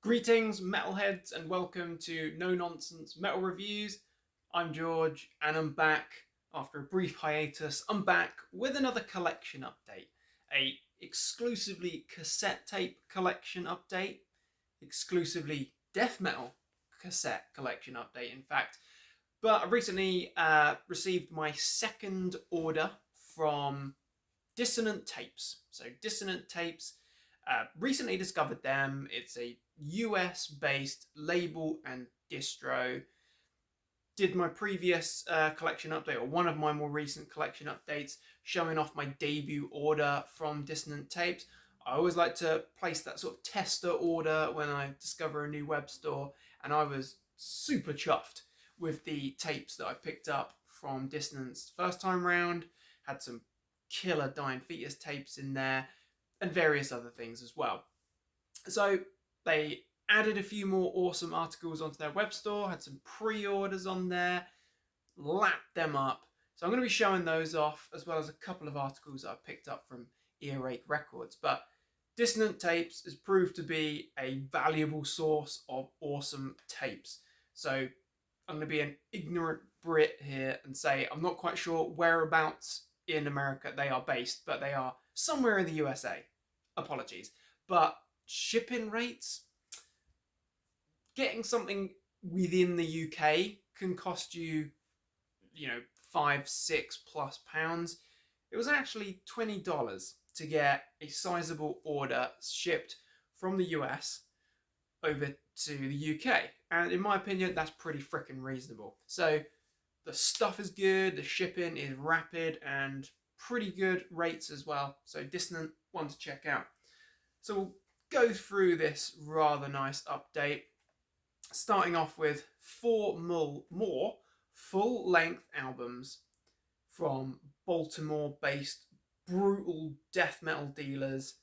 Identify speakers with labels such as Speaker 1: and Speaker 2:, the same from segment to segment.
Speaker 1: Greetings, metalheads, and welcome to No Nonsense Metal Reviews. I'm George, and I'm back after a brief hiatus. I'm back with another collection update, a exclusively cassette tape collection update, exclusively death metal cassette collection update, in fact. But I recently received my second order from Dissonant Tapes. So Dissonant Tapes, recently discovered them. It's a US based label and distro. Did my previous collection update, or one of my more recent collection updates, showing off my debut order from Dissonant Tapes. I always like to place that sort of tester order when I discover a new web store, and I was super chuffed with the tapes that I picked up from Dissonance first time round. Had some killer Dying Fetus tapes in there, and various other things as well. So they added a few more awesome articles onto their web store, had some pre-orders on there, lapped them up. So I'm going to be showing those off, as well as a couple of articles that I picked up from Earache Records. But Dissonant Tapes has proved to be a valuable source of awesome tapes. So I'm going to be an ignorant Brit here and say I'm not quite sure whereabouts in America they are based, but they are somewhere in the USA. Apologies. But shipping rates, getting something within the UK can cost you, £5, £6+ plus. It was actually $20 to get a sizable order shipped from the US over to the UK. And in my opinion, that's pretty freaking reasonable. So the stuff is good, the shipping is rapid, and pretty good rates as well. So Dissonant, one to check out. So we'll go through this rather nice update, starting off with four more full-length albums from Baltimore-based brutal death metal dealers,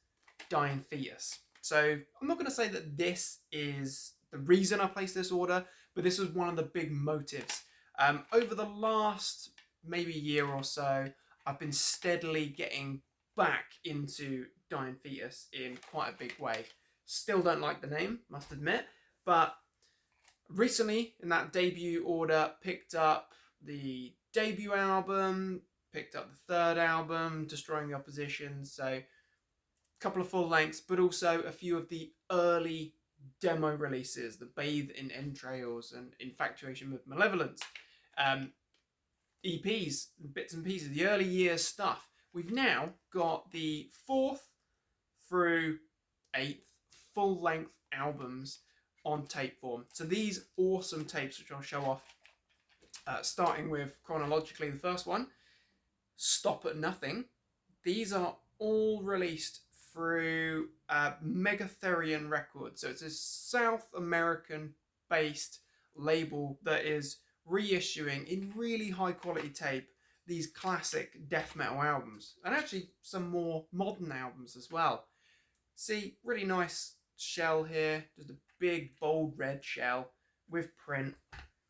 Speaker 1: Dying Fetus. So I'm not going to say that this is the reason I placed this order, but this was one of the big motives. Over the last maybe year or so, I've been steadily getting back into Dying Fetus in quite a big way. Still don't like the name, must admit, but recently in that debut order picked up the debut album, picked up the third album, Destroying the Opposition, so a couple of full lengths, but also a few of the early demo releases, the Bathe in Entrails and Infatuation with Malevolence, EPs, bits and pieces, the early years stuff. We've now got the 4th through 8th full-length albums on tape form. So these awesome tapes, which I'll show off, starting with chronologically the first one, Stop at Nothing. These are all released through Megatherion Records. So it's a South American-based label that is reissuing in really high-quality tape these classic death metal albums, and actually some more modern albums as well. See, really nice shell here, just a big bold red shell with print,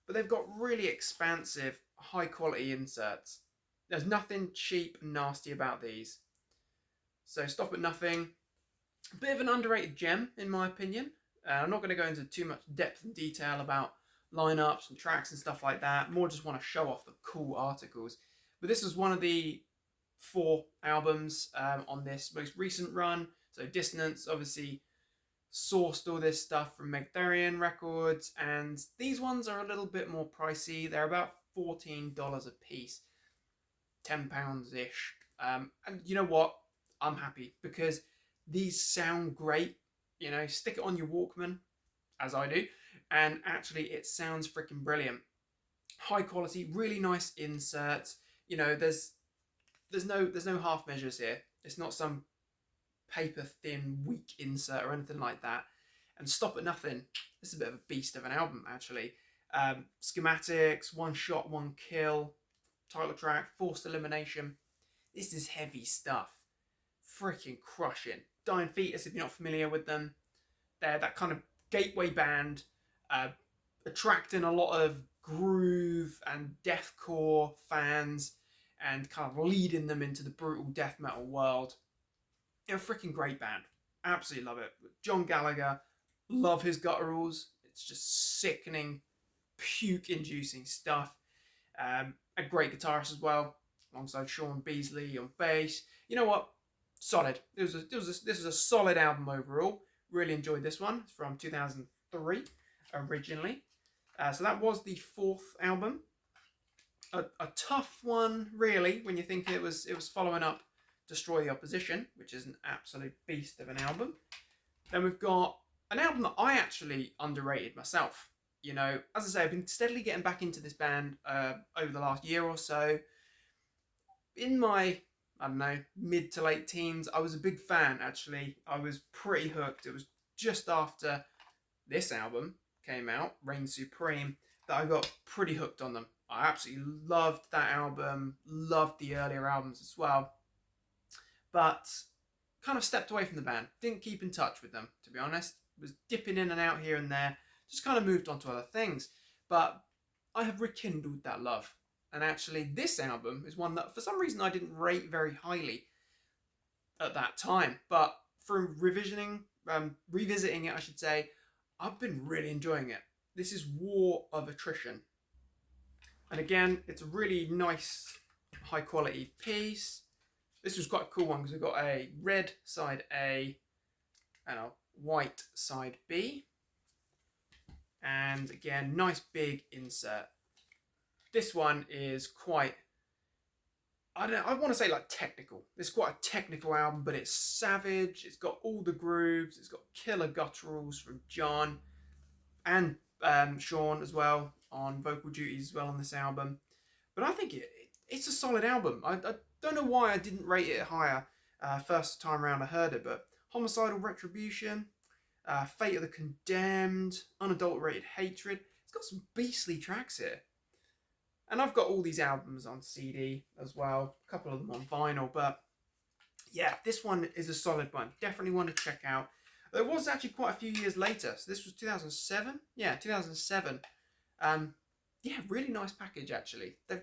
Speaker 1: but they've got really expansive high quality inserts. There's nothing cheap and nasty about these. So Stop at Nothing, a bit of an underrated gem in my opinion. I'm not going to go into too much depth and detail about lineups and tracks and stuff like that, more just want to show off the cool articles. But this was one of the 4 albums on this most recent run. So Dissonance obviously sourced all this stuff from Megatherion Records, and these ones are a little bit more pricey. They're about $14 a piece, £10-ish. And you know what? I'm happy because these sound great. Stick it on your Walkman, as I do, and actually it sounds freaking brilliant. High quality, really nice inserts. There's no half measures here. It's not some paper thin weak insert or anything like that. And Stop at Nothing, this is a bit of a beast of an album actually. Schematics, one shot, one kill, title track, Forced Elimination. This is heavy stuff. Freaking crushing. Dying Fetus, if you're not familiar with them, they're that kind of gateway band, attracting a lot of groove and deathcore fans and kind of leading them into the brutal death metal world. They're a freaking great band. Absolutely love it. John Gallagher, Love his gutturals. It's just sickening, puke-inducing stuff. A great guitarist as well, alongside Sean Beasley on bass. You know what? Solid. This was a solid album overall. Really enjoyed this one. It's from 2003 originally. So that was the fourth album. A tough one, really, when you think it was following up Destroy the Opposition, which is an absolute beast of an album. Then we've got an album that I actually underrated myself. You know, as I say, I've been steadily getting back into this band over the last year or so. In my, I don't know, mid to late teens, I was a big fan, actually. I was pretty hooked. It was just after this album came out, Reign Supreme, that I got pretty hooked on them. I absolutely loved that album, loved the earlier albums as well. But kind of stepped away from the band. Didn't keep in touch with them, to be honest. Was dipping in and out here and there. Just kind of moved on to other things. But I have rekindled that love. And actually, this album is one that, for some reason, I didn't rate very highly at that time. But from revisiting it, I should say, I've been really enjoying it. This is War of Attrition. And again, it's a really nice, high-quality piece. This was quite a cool one because we've got a red side A and a white side B. And again, nice big insert. This one is quite, I want to say like technical. It's quite a technical album, but it's savage. It's got all the grooves. It's got killer gutturals from John and Sean as well on vocal duties as well on this album. But I think it's a solid album. I don't know why I didn't rate it higher first time around I heard it, but Homicidal Retribution, Fate of the Condemned, Unadulterated Hatred. It's got some beastly tracks here. And I've got all these albums on CD as well, a couple of them on vinyl, but yeah, this one is a solid one. Definitely one to check out. There was actually quite a few years later, so this was 2007? Yeah, 2007. Yeah, really nice package actually. They've,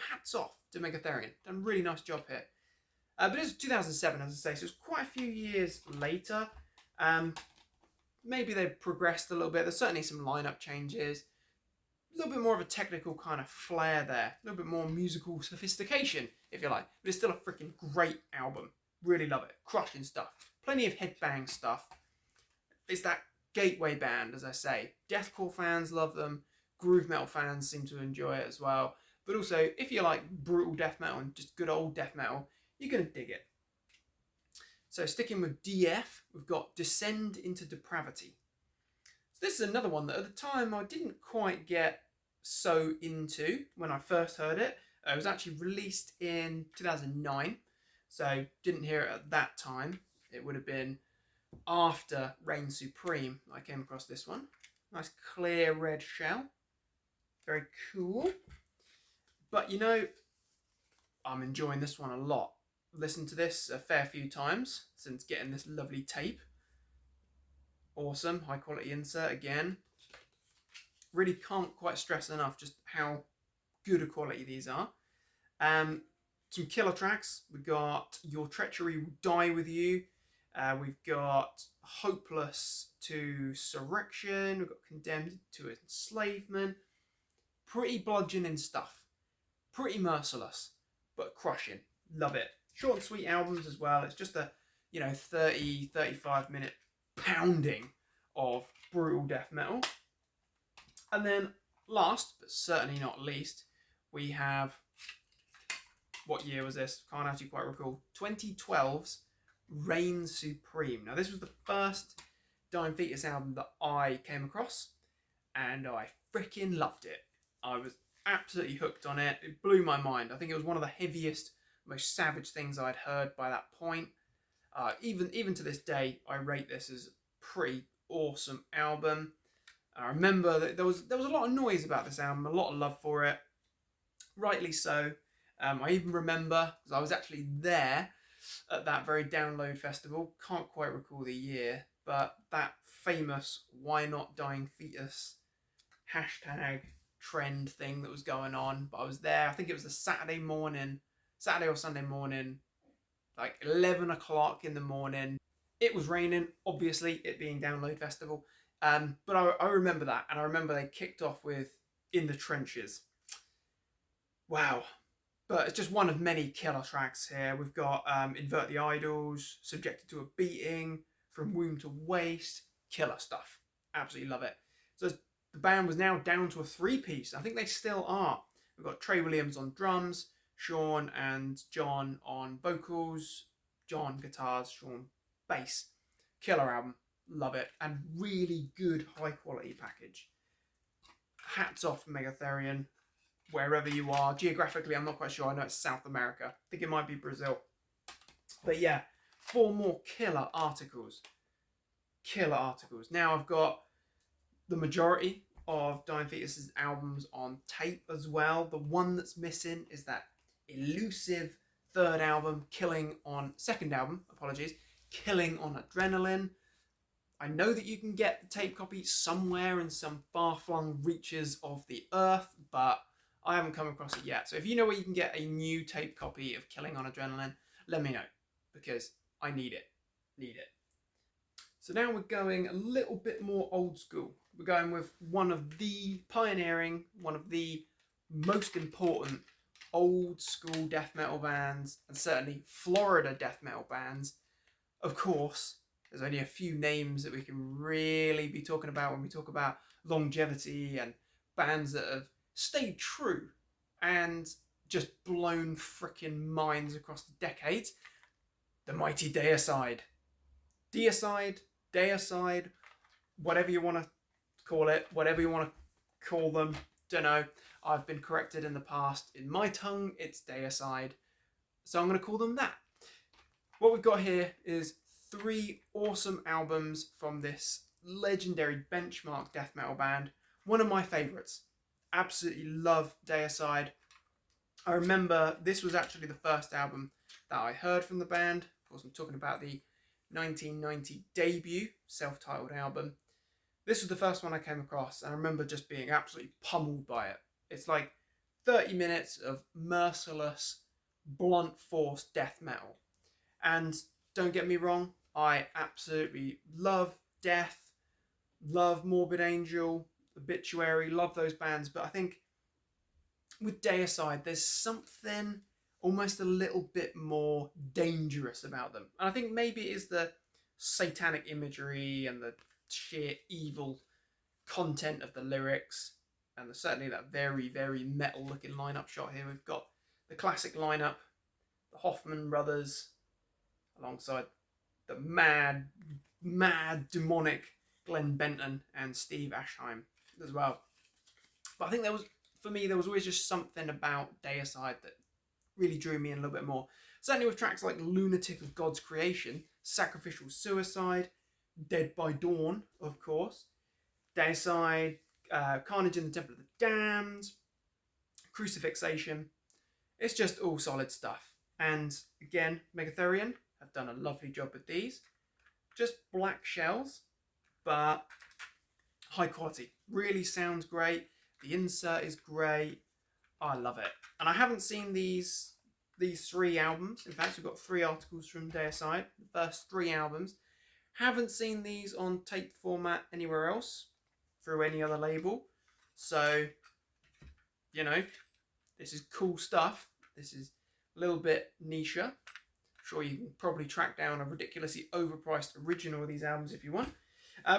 Speaker 1: hats off to Megatherion. Done a really nice job here. But it was 2007, as I say, so it's quite a few years later. Maybe they've progressed a little bit. There's certainly some lineup changes. A little bit more of a technical kind of flair there. A little bit more musical sophistication, if you like. But it's still a freaking great album. Really love it. Crushing stuff. Plenty of headbang stuff. It's that gateway band, as I say. Deathcore fans love them. Groove metal fans seem to enjoy it as well. But also, if you like brutal death metal and just good old death metal, you're going to dig it. So sticking with DF, we've got Descend into Depravity. So this is another one that at the time I didn't quite get so into when I first heard it. It was actually released in 2009, so didn't hear it at that time. It would have been after Reign Supreme I came across this one. Nice clear red shell. Very cool. But I'm enjoying this one a lot. Listened to this a fair few times since getting this lovely tape. Awesome, high quality insert again. Really can't quite stress enough just how good a quality these are. Some killer tracks. We've got Your Treachery Will Die With You. We've got Hopeless to Surrection. We've got Condemned to Enslavement. Pretty bludgeoning stuff. Pretty merciless, but crushing. Love it. Short and sweet albums as well. It's just a 30, 35 minute pounding of brutal death metal. And then last, but certainly not least, we have, what year was this? Can't actually quite recall. 2012's Reign Supreme. Now this was the first Dying Fetus album that I came across, and I freaking loved it. I was absolutely hooked on it. It blew my mind. I think it was one of the heaviest, most savage things I'd heard by that point. Even to this day, I rate this as a pretty awesome album. I remember that there was a lot of noise about this album, a lot of love for it. Rightly so. I even remember, because I was actually there at that very download festival, can't quite recall the year, but that famous Why Not Dying Fetus hashtag trend thing that was going on. But I was there, I think it was a Saturday or Sunday morning, like 11 o'clock in the morning. It was raining, obviously, it being Download Festival. But I remember that, and I remember they kicked off with In the Trenches. Wow. But it's just one of many killer tracks here. We've got Invert the Idols, Subjected to a Beating, From Womb to Waste. Killer stuff. Absolutely love it. So the band was now down to a three-piece. I think they still are. We've got Trey Williams on drums, Sean and John on vocals, John guitars, Sean bass. Killer album. Love it. And really good high-quality package. Hats off, Megatherion. Wherever you are. Geographically, I'm not quite sure. I know it's South America. I think it might be Brazil. But yeah, 4 more killer articles. Killer articles. Now I've got the majority of Dying Fetus's albums on tape as well. The one that's missing is that elusive second album, Killing on Adrenaline. I know that you can get the tape copy somewhere in some far-flung reaches of the earth, but I haven't come across it yet. So if you know where you can get a new tape copy of Killing on Adrenaline, let me know, because I need it. So now we're going a little bit more old school. We're going with one of the most important old school death metal bands, and certainly Florida death metal bands. Of course, there's only a few names that we can really be talking about when we talk about longevity and bands that have stayed true and just blown freaking minds across the decades. The mighty Deicide. Deicide, whatever you want to call it, whatever you want to call them, don't know. I've been corrected in the past. In my tongue, it's Deicide, so I'm going to call them that. What we've got here is 3 awesome albums from this legendary benchmark death metal band. One of my favourites. Absolutely love Deicide. I remember this was actually the first album that I heard from the band. Of course, I'm talking about the 1990 debut self-titled album. This was the first one I came across, and I remember just being absolutely pummeled by it. It's like 30 minutes of merciless, blunt force death metal. And don't get me wrong, I absolutely love Death, love Morbid Angel, Obituary, love those bands, but I think with Deicide there's something almost a little bit more dangerous about them. And I think maybe it is the satanic imagery and the sheer evil content of the lyrics, and certainly that very, very metal looking lineup shot here. We've got the classic lineup, the Hoffman brothers, alongside the mad, demonic Glenn Benton and Steve Ashheim as well. But I think there was always just something about Deicide that really drew me in a little bit more. Certainly with tracks like Lunatic of God's Creation, Sacrificial Suicide, Dead by Dawn, of course, Deicide, Carnage in the Temple of the Damned, Crucifixation. It's just all solid stuff. And again, Megatherion have done a lovely job with these. Just black shells, but high quality. Really sounds great. The insert is great. I love it. And I haven't seen these 3 albums. In fact, we've got 3 articles from Deicide, the first 3 albums. Haven't seen these on tape format anywhere else through any other label. So, you know, this is cool stuff. This is a little bit niche. I'm sure you can probably track down a ridiculously overpriced original of these albums if you want.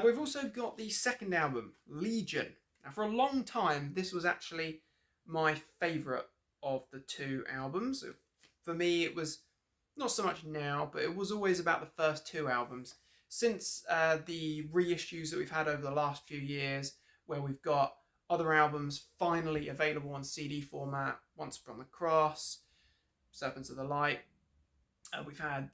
Speaker 1: We've also got the second album, Legion. Now, for a long time, this was actually my favourite of the 2 albums. For me, it was not so much now, but it was always about the first 2 albums. Since the reissues that we've had over the last few years, where we've got other albums finally available on CD format, Once Upon the Cross, Serpents of the Light, we've had,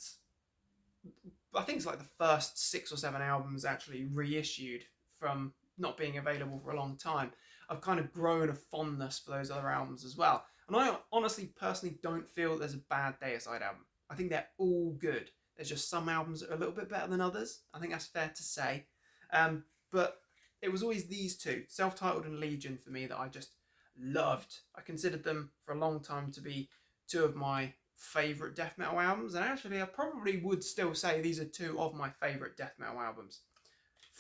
Speaker 1: I think it's like the first 6 or 7 albums actually reissued from not being available for a long time. I've kind of grown a fondness for those other albums as well. And I honestly, personally don't feel there's a bad Deicide album. I think they're all good. There's just some albums that are a little bit better than others. I think that's fair to say. But it was always these 2, Self-Titled and Legion, for me, that I just loved. I considered them for a long time to be 2 of my favourite death metal albums. And actually, I probably would still say these are 2 of my favourite death metal albums.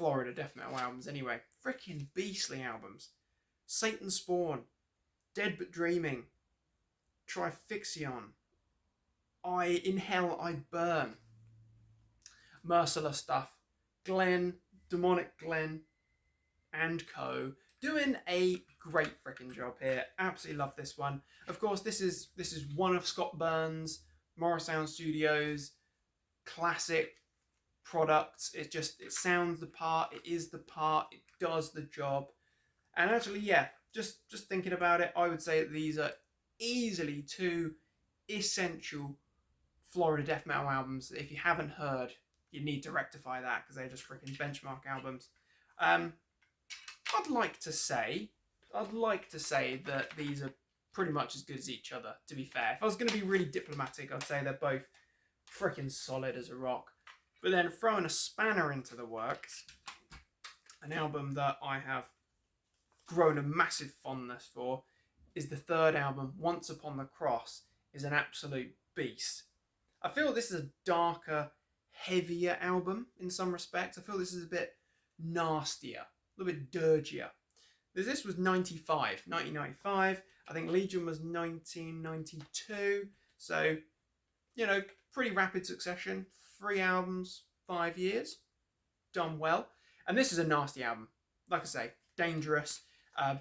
Speaker 1: Florida death metal albums anyway. Freaking beastly albums. Satan Spawn, Dead But Dreaming, Trifixion, In Hell I Burn, Merciless Stuff, Glenn, Demonic Glenn, and co. Doing a great freaking job here. Absolutely love this one. Of course, this is one of Scott Burns' Morrisound Studios classic products. It sounds the part. It is the part. It does the job. And actually, yeah, just thinking about it, I would say that these are easily two essential Florida death metal albums. If you haven't heard, you need to rectify that because they're just freaking benchmark albums. I'd like to say that these are pretty much as good as each other, to be fair. If I was going to be really diplomatic, I'd say they're both freaking solid as a rock. But then throwing a spanner into the works, an album that I have grown a massive fondness for is the third album, Once Upon the Cross, is an absolute beast. I feel this is a darker, heavier album in some respects. I feel this is a bit nastier, a little bit dirgier. This was 1995. I think Legion was 1992. So, pretty rapid succession. 3 albums, 5 years. Done well. And this is a nasty album. Like I say, dangerous,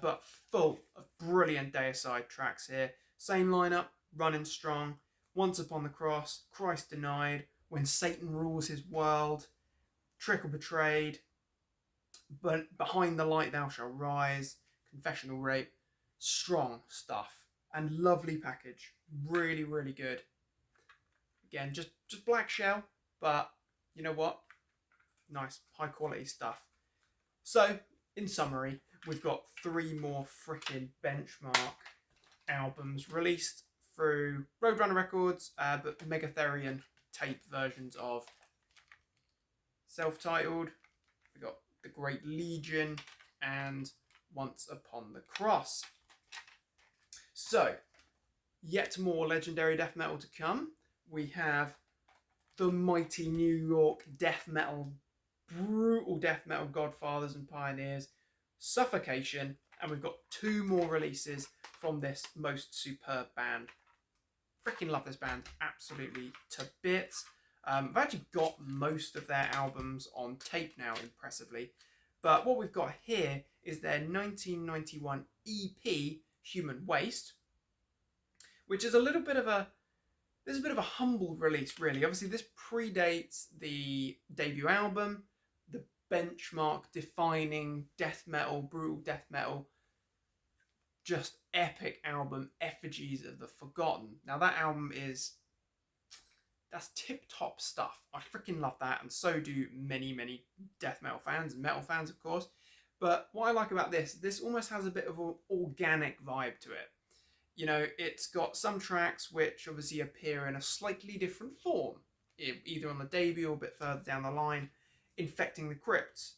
Speaker 1: but full of brilliant Deicide tracks here. Same lineup, running strong. Once Upon the Cross, Christ Denied, When Satan Rules His World, Trickle Betrayed, but Behind the Light Thou Shalt Rise, Confessional Rape. Strong stuff and lovely package. Really, really good. Again, just black shell, but you know what? Nice, high quality stuff. So, in summary, we've got 3 more freaking benchmark albums released through Roadrunner Records, but Megatherion tape versions of. Self-titled, we got The Great Legion and Once Upon the Cross. So, yet more legendary death metal to come. We have the mighty New York death metal, brutal death metal godfathers and pioneers, Suffocation, and we've got 2 more releases from this most superb band. Freaking love this band, absolutely to bits. I've actually got most of their albums on tape now, impressively. But what we've got here is their 1991 EP, Human Waste, which is a bit of a humble release, really. Obviously, this predates the debut album, the benchmark defining death metal, brutal death metal, just epic album, Effigies of the Forgotten. Now, that album that's tip-top stuff. I freaking love that, and so do many, many death metal fans, and metal fans, of course. But what I like about this almost has a bit of an organic vibe to it. It's got some tracks which obviously appear in a slightly different form, either on the debut or a bit further down the line. Infecting the Crypts,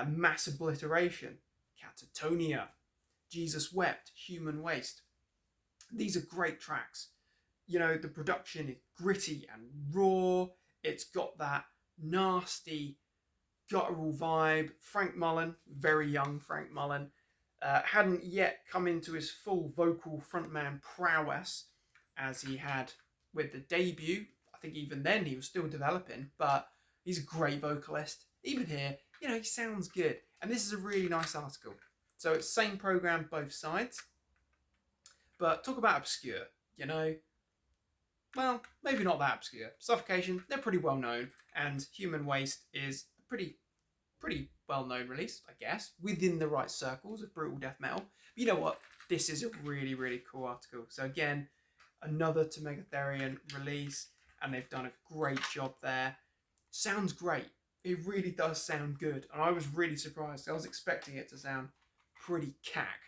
Speaker 1: Mass Obliteration, Catatonia, Jesus Wept, Human Waste. These are great tracks. The production is gritty and raw. It's got that nasty, guttural vibe. Frank Mullen, very young Frank Mullen, hadn't yet come into his full vocal frontman prowess as he had with the debut. I think even then he was still developing, but he's a great vocalist. Even here, he sounds good. And this is a really nice article. So it's same program, both sides. But talk about obscure, Well, maybe not that obscure. Suffocation, they're pretty well known, and Human Waste is a pretty well known release, I guess, within the right circles of brutal death metal. But you know what? This is a really, really cool article. So again, another to Megatherion release, and they've done a great job there. Sounds great. It really does sound good, and I was really surprised. I was expecting it to sound pretty cack.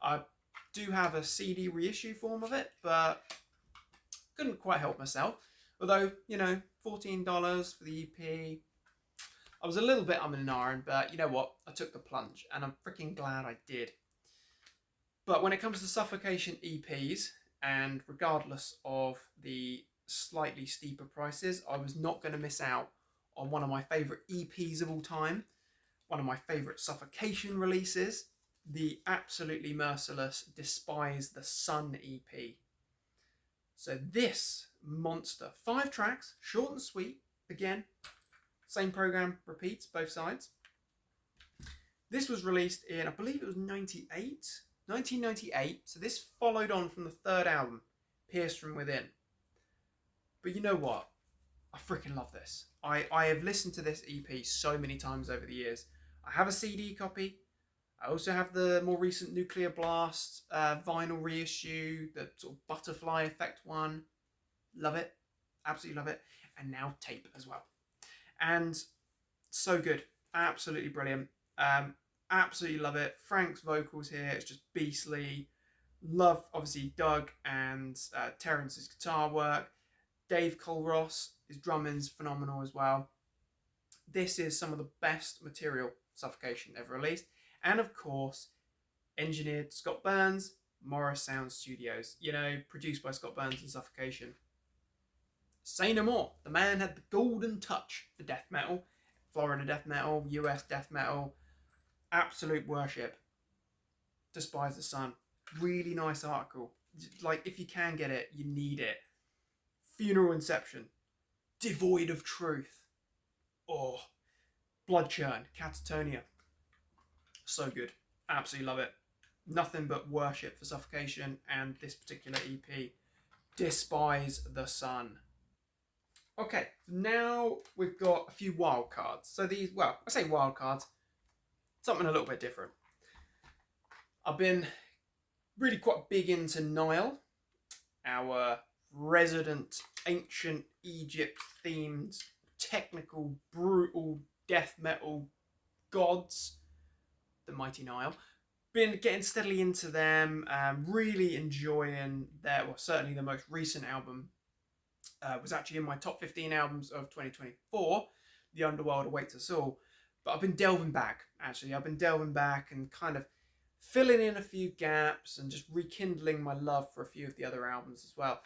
Speaker 1: I do have a CD reissue form of it, but couldn't quite help myself. Although, $14 for the EP. I was a little bit umming and ahhing, but you know what? I took the plunge, and I'm freaking glad I did. But when it comes to Suffocation EPs, and regardless of the slightly steeper prices, I was not going to miss out on one of my favourite EPs of all time. one of my favourite Suffocation releases, the absolutely merciless Despise the Sun EP. So this monster, 5 tracks, short and sweet, again, same program repeats both sides. This was released in, I believe it was 1998. So this followed on from the third album, Pierced From Within. But you know what? I freaking love this. I have listened to this EP so many times over the years. I have a CD copy. I also have the more recent Nuclear Blast vinyl reissue, the sort of Butterfly Effect one. Love it. Absolutely love it. And now tape as well. And so good. Absolutely brilliant. Absolutely love it. Frank's vocals here, it's just beastly. Love, obviously, Doug and Terrence's guitar work. Dave Culross, his drumming's phenomenal as well. This is some of the best material Suffocation ever released. And of course, engineered Scott Burns, Morris Sound Studios. You know, produced by Scott Burns and Suffocation. Say no more. The man had the golden touch for death metal. Florida death metal, US death metal. Absolute worship. Despise the Sun. Really nice article. Like, if you can get it, you need it. Funeral Inception. Devoid of Truth. Oh. Blood Churn. Catatonia. So good. Absolutely love it. Nothing but worship for Suffocation and this particular EP. Despise the Sun. Okay, now we've got a few wild cards. So these, well, I say wild cards, something a little bit different. I've been really quite big into Nile, our resident ancient Egypt themed, technical, brutal death metal gods, the mighty Nile. Been getting steadily into them, really enjoying their, well, certainly the most recent album. Was actually in my top 15 albums of 2024. The Underworld Awaits Us All. But I've been delving back, actually. I've been delving back and kind of filling in a few gaps and just rekindling my love for a few of the other albums as well.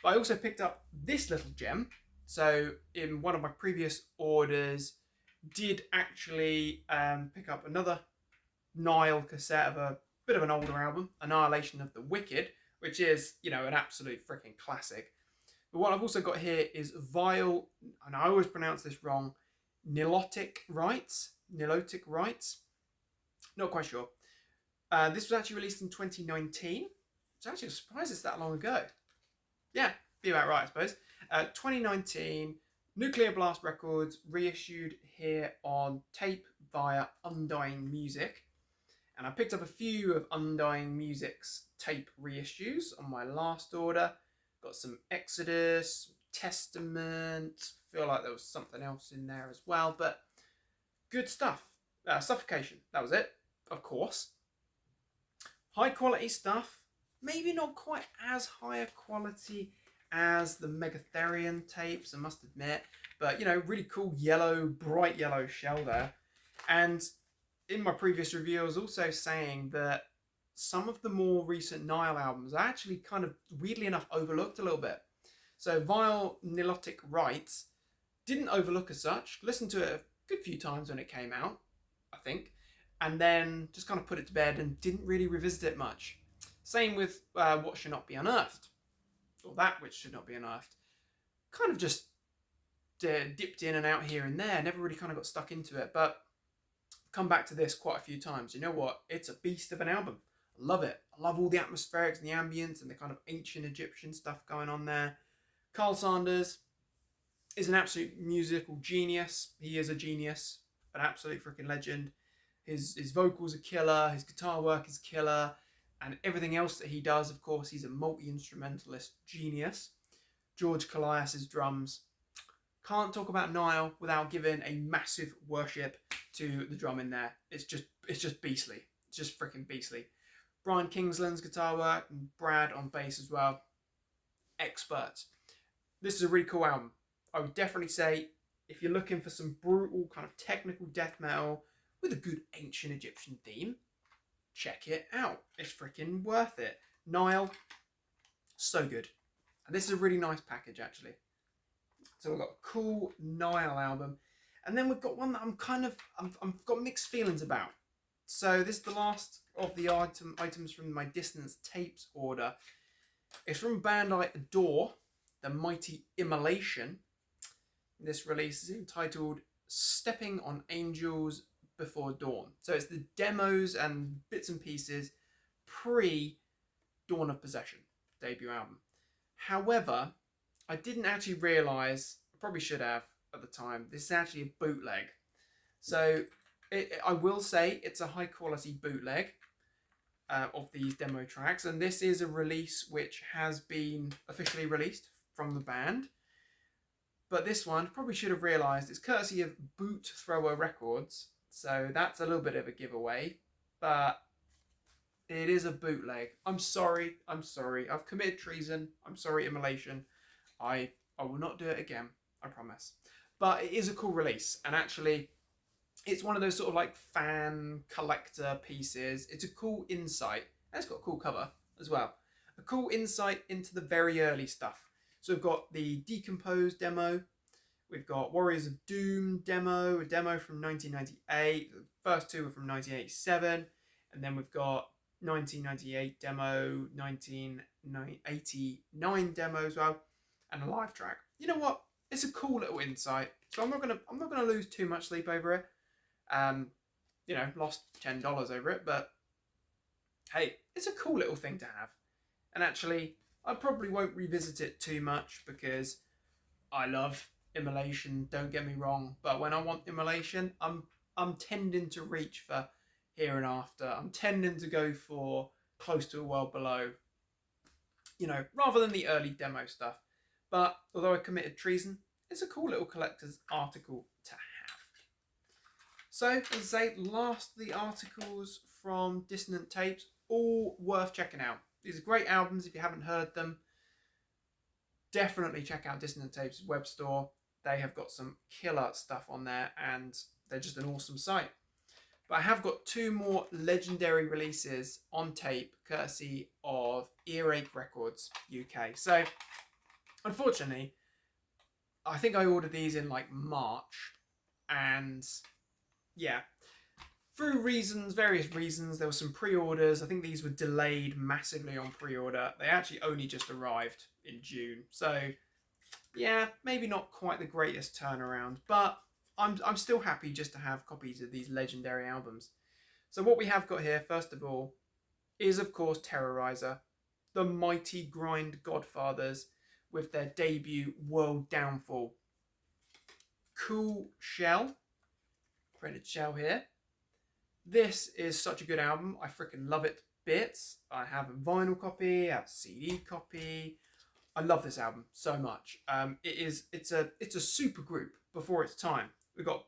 Speaker 1: But I also picked up this little gem. So in one of my previous orders, did actually pick up another Nile cassette of a bit of an older album, Annihilation of the Wicked, which is, you know, an absolute freaking classic. But what I've also got here is Vile, and I always pronounce this wrong, Nilotic Rites. Not quite sure. This was actually released in 2019. It's actually a surprise it's that long ago. Yeah, be about right, I suppose. 2019, Nuclear Blast Records, reissued here on tape via Undying Music. And I picked up a few of Undying Music's tape reissues on my last order. Got some Exodus, Testament. Feel like there was something else in there as well, but good stuff. Suffocation, that was it, of course. High quality stuff. Maybe not quite as high a quality as the Megatherion tapes, I must admit. But, you know, really cool yellow, bright yellow shell there. And in my previous review, I was also saying that some of the more recent Nile albums are actually kind of, weirdly enough, overlooked a little bit. So Vile Nilotic Rites didn't overlook as such. Listened to it a good few times when it came out, I think. And then just kind of put it to bed and didn't really revisit it much. Same with What Should Not Be Unearthed. Or That Which Should Not Be Unearthed. Kind of just dipped in and out here and there. Never really kind of got stuck into it. But come back to this quite a few times. You know what? It's a beast of an album. I love it. I love all the atmospherics and the ambience and the kind of ancient Egyptian stuff going on there. Carl Sanders is an absolute musical genius. He is a genius. An absolute freaking legend. His vocals are killer. His guitar work is killer. And everything else that he does, of course, he's a multi-instrumentalist genius. George Kalias's drums. Can't talk about Nile without giving a massive worship to the drum in there. It's just beastly. It's just freaking beastly. Brian Kingsland's guitar work and Brad on bass as well. Experts. This is a really cool album. I would definitely say if you're looking for some brutal kind of technical death metal with a good ancient Egyptian theme, check it out. It's freaking worth it. Nile, so good. And this is a really nice package actually. So we've got a cool Nile album. And then we've got one that I've got mixed feelings about. So this is the last of the items from my Dissonant tapes order. It's from a band I adore, the mighty Immolation. This release is entitled Stepping on Angels Before Dawn. So it's the demos and bits and pieces pre-Dawn of Possession debut album. However, I didn't actually realise, I probably should have at the time, this is actually a bootleg. So I will say it's a high quality bootleg of these demo tracks, and this is a release which has been officially released from the band. But this one, probably should have realised, it's courtesy of Boot Thrower Records, so that's a little bit of a giveaway, but it is a bootleg. I'm sorry. I've committed treason. I'm sorry, Immolation. I will not do it again, I promise. But it is a cool release, and actually, it's one of those sort of like fan collector pieces. It's a cool insight, and it's got a cool cover as well. A cool insight into the very early stuff. So we've got the Decomposed demo, we've got Warriors of Doom demo, a demo from 1998, the first two were from 1987, and then we've got 1998 demo, 1989 demo as well, and a live track. You know what? It's a cool little insight. So I'm not gonna lose too much sleep over it. You know, lost $10 over it, but hey, it's a cool little thing to have. And actually, I probably won't revisit it too much because I love Immolation, don't get me wrong, but when I want Immolation, I'm tending to reach for Here and After. I'm tending to go for Close to a World Below, you know, rather than the early demo stuff. But although I committed treason, it's a cool little collector's article to have. So, as I say, last of the articles from Dissonant Tapes, all worth checking out. These are great albums. If you haven't heard them, definitely check out Dissonant Tapes' web store. They have got some killer stuff on there, and they're just an awesome site. But I have got two more legendary releases on tape, courtesy of Earache Records UK. So, unfortunately, I think I ordered these in like March, and yeah, through various reasons, there were some pre-orders. I think these were delayed massively on pre-order. They actually only just arrived in June. So yeah, maybe not quite the greatest turnaround, but I'm still happy just to have copies of these legendary albums. So what we have got here, first of all, is of course Terrorizer, the mighty grind godfathers with their debut World Downfall. Cool shell, printed shell here. This is such a good album. I freaking love it to bits. I have a vinyl copy, I have a CD copy. I love this album so much. It's a super group before its time. We've got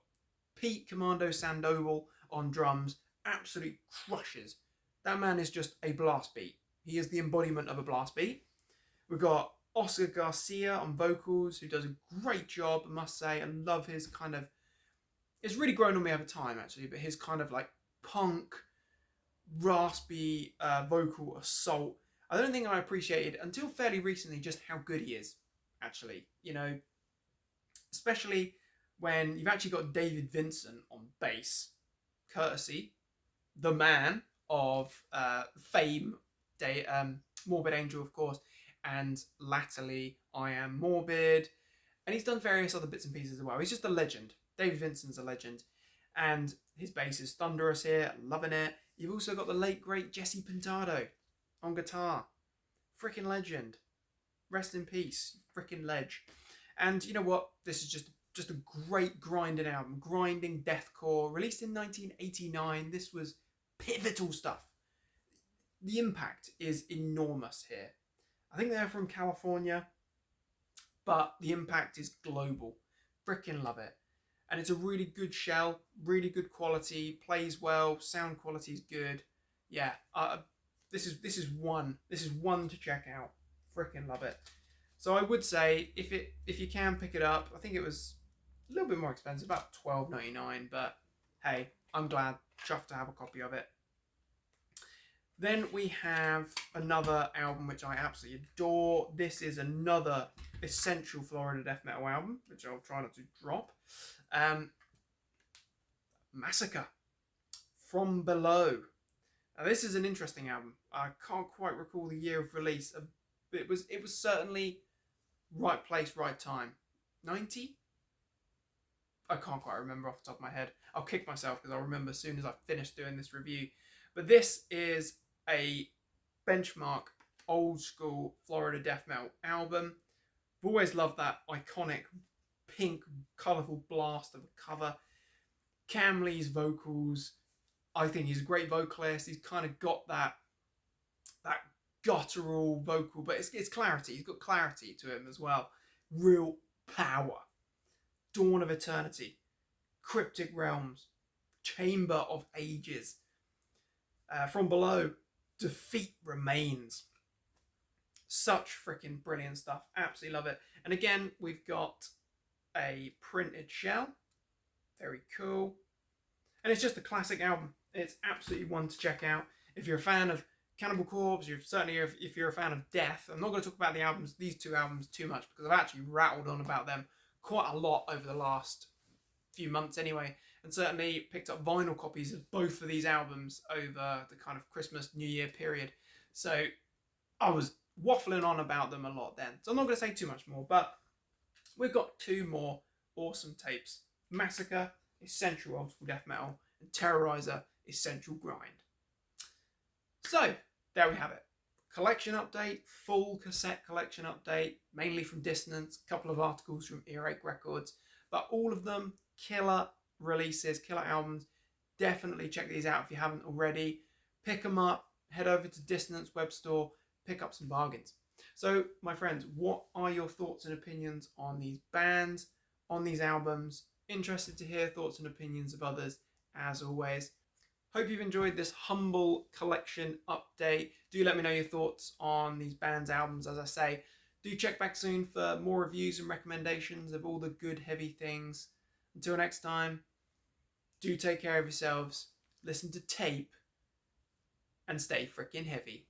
Speaker 1: Pete Commando Sandoval on drums, absolutely crushes. That man is just a blast beat. He is the embodiment of a blast beat. We've got Oscar Garcia on vocals, who does a great job, I must say. I love his kind of, it's really grown on me over time actually, but his kind of like punk, raspy vocal assault. I don't think I appreciated until fairly recently just how good he is, actually. You know, especially when you've actually got David Vincent on bass, courtesy, the man of fame, Morbid Angel, of course, and latterly I Am Morbid, and he's done various other bits and pieces as well. He's just a legend. David Vincent's a legend, and his bass is thunderous here, loving it. You've also got the late great Jesse Pintado on guitar, freaking legend. Rest in peace, freaking ledge. And you know what? This is just a great grinding album, grinding deathcore, released in 1989. This was pivotal stuff. The impact is enormous here. I think they're from California, but the impact is global. Freaking love it. And it's a really good shell, really good quality, plays well, sound quality is good. Yeah, this is one to check out. Freaking love it. So I would say if you can pick it up, I think it was a little bit more expensive, about $12.99, but hey, I'm glad, chuffed to have a copy of it. Then we have another album which I absolutely adore. This is another essential Florida death metal album, which I'll try not to drop. Massacre, From Below. Now this is an interesting album. I can't quite recall the year of release. It was certainly right place, right time. 90? I can't quite remember off the top of my head. I'll kick myself because I'll remember as soon as I finish doing this review. But this is a benchmark old school Florida death metal album. I've always loved that iconic pink colourful blast of a cover. Cam Lee's vocals, I think he's a great vocalist. He's kind of got that guttural vocal, but it's clarity. He's got clarity to him as well. Real power. Dawn of Eternity, Cryptic Realms, Chamber of Ages. From Below, Defeat Remains. Such freaking brilliant stuff. Absolutely love it. And again, we've got a printed shell. Very cool. And it's just a classic album. It's absolutely one to check out. If you're a fan of Cannibal Corpse, if you're a fan of Death, I'm not going to talk about these two albums too much because I've actually rattled on about them quite a lot over the last few months anyway, and certainly picked up vinyl copies of both of these albums over the kind of Christmas, New Year period. So I was waffling on about them a lot then. So I'm not going to say too much more, but we've got two more awesome tapes. Massacre, Essential Old School Death Metal, and Terrorizer, Essential Grind. So there we have it. Collection update, full cassette collection update, mainly from Dissonant, a couple of articles from Earache Records, but all of them killer releases, killer albums. Definitely check these out if you haven't already. Pick them up, head over to Dissonant's web store, pick up some bargains. So, my friends, what are your thoughts and opinions on these bands, on these albums? Interested to hear thoughts and opinions of others, as always. Hope you've enjoyed this humble collection update. Do let me know your thoughts on these bands' albums, as I say. Do check back soon for more reviews and recommendations of all the good, heavy things. Until next time, do take care of yourselves, listen to tape, and stay freaking heavy.